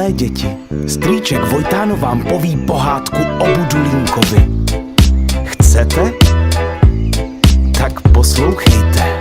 Milé děti, strýček Vojtáno vám poví pohádku o Budulínkovi. Chcete? Tak poslouchejte.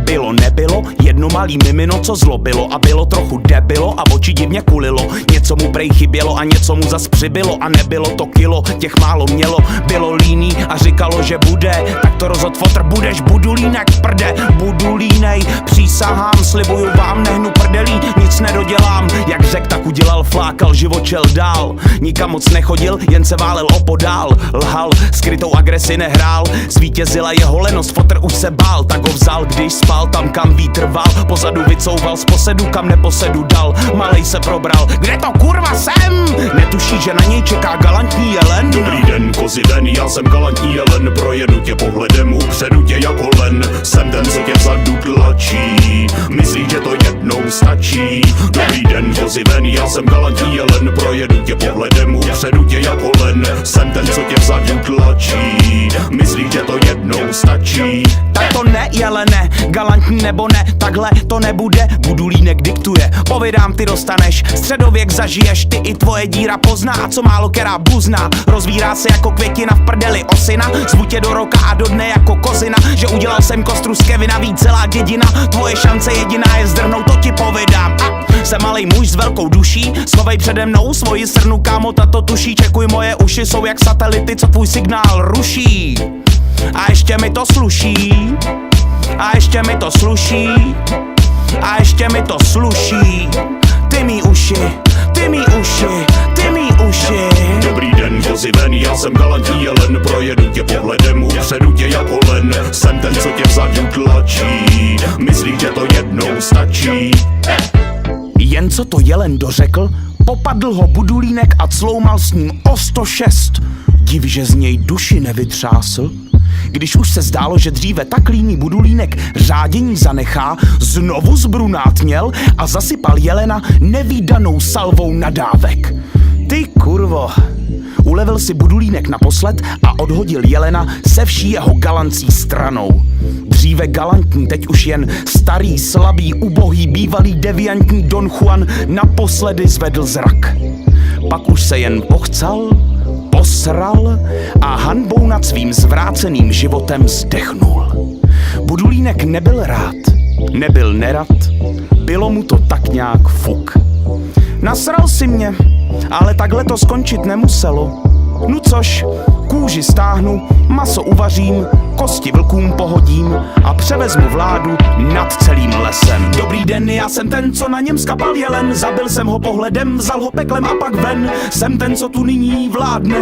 Bylo nebylo, jedno malý mimino, co zlobilo a bylo trochu debilo a oči divně kulilo. Něco mu prej chybělo a něco mu zas přibylo a nebylo to kilo, těch málo mělo. Bylo líný a říkalo, že bude, tak to rozhod fotr, budeš Budulínek prde. Budulínej, přísahám, slibuju vám, nehnu prdelí, nic nedodělám. Jak řek, tak udělal, flákal, život šel dál. Nikam moc nechodil, jen se válel opodál. Lhal, skrytou agresi nehrál, zvítězila jeho lenost, fotr už se bál, tak ho vzal, když spal tam, kam vítr val. Pozadu vycouval, z posedu, kam neposedu dal. Malej se probral, kde to kurva jsem? Netuší, že na něj čeká galantní jelen. Dobrý den, kozy ven, já jsem galantní jelen. Projedu tě pohledem, upředu tě jako len. Jsem ten, co tě vzadu tlačí, myslí, že to jednou stačí. Dobrý den, kozy ven, já jsem galantní jelen. Projedu tě pohledem, upředu tě jako len. Jsem ten, co tě vzadu tlačí, myslí, že to jednou stačí. Tak to ne, jelene, galantní nebo ne, takhle to nebude. Budulínek diktuje, povídám, ty dostaneš. Středověk zažiješ, ty i tvoje díra pozná. A co málo která buzná, rozvírá se jako květina v prdeli osina. Zvu tě do roka a do dne jako kozina, že udělal jsem kostru z Kevina, ví celá dědina. Tvoje šance jediná je zdrhnout, to ti povídám. A jsem malej muž s velkou duší, schovej přede mnou svoji srnu, kámo, tato tuší. Čekuj, moje uši jsou jak satelity, co tvůj signál ruší. A ještě mi to sluší, a ještě mi to sluší, a ještě mi to sluší. Ty mý uši, ty mý uši, ty mý uši. Dobrý den, kozy ven, já jsem galantní jelen. Projedu tě pohledem, upředu tě jako len. Jsem ten, co tě vzadu tlačí, myslí, že to jednou stačí. Jen co to jelen dořekl, popadl ho Budulínek a cloumal s ním o 106. Div, že z něj duši nevytřásl. Když už se zdálo, že dříve tak líný Budulínek řádění zanechá, znovu zbrunátněl a zasypal jelena nevídanou salvou nadávek. Ty kurvo, ulevil si Budulínek naposled a odhodil jelena se vší jeho galancí stranou. Dříve galantní, teď už jen starý, slabý, ubohý, bývalý deviantní Don Juan naposledy zvedl zrak. Pak už se jen pochcal, posral a hanbou nad svým zvráceným životem zdechnul. Budulínek nebyl rád, nebyl nerad, bylo mu to tak nějak fuk. Nasral si mě, ale takhle to skončit nemuselo. No což, kůži stáhnu, maso uvařím, kosti vlkům pohodím a převezmu vládu nad celým lesem. Dobrý den, já jsem ten, co na něm skapal jelen. Zabil jsem ho pohledem, vzal ho peklem a pak ven. Jsem ten, co tu nyní vládne,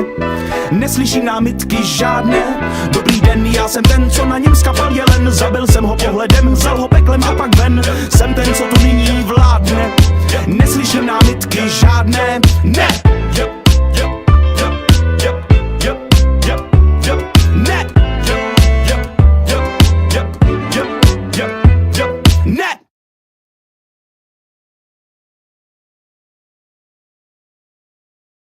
neslyším námitky žádné. Dobrý den, já jsem ten, co na něm skapal jelen. Zabil jsem ho pohledem, vzal ho peklem a pak ven. Jsem ten, co tu nyní vládne, neslyším námitky žádné. Ne!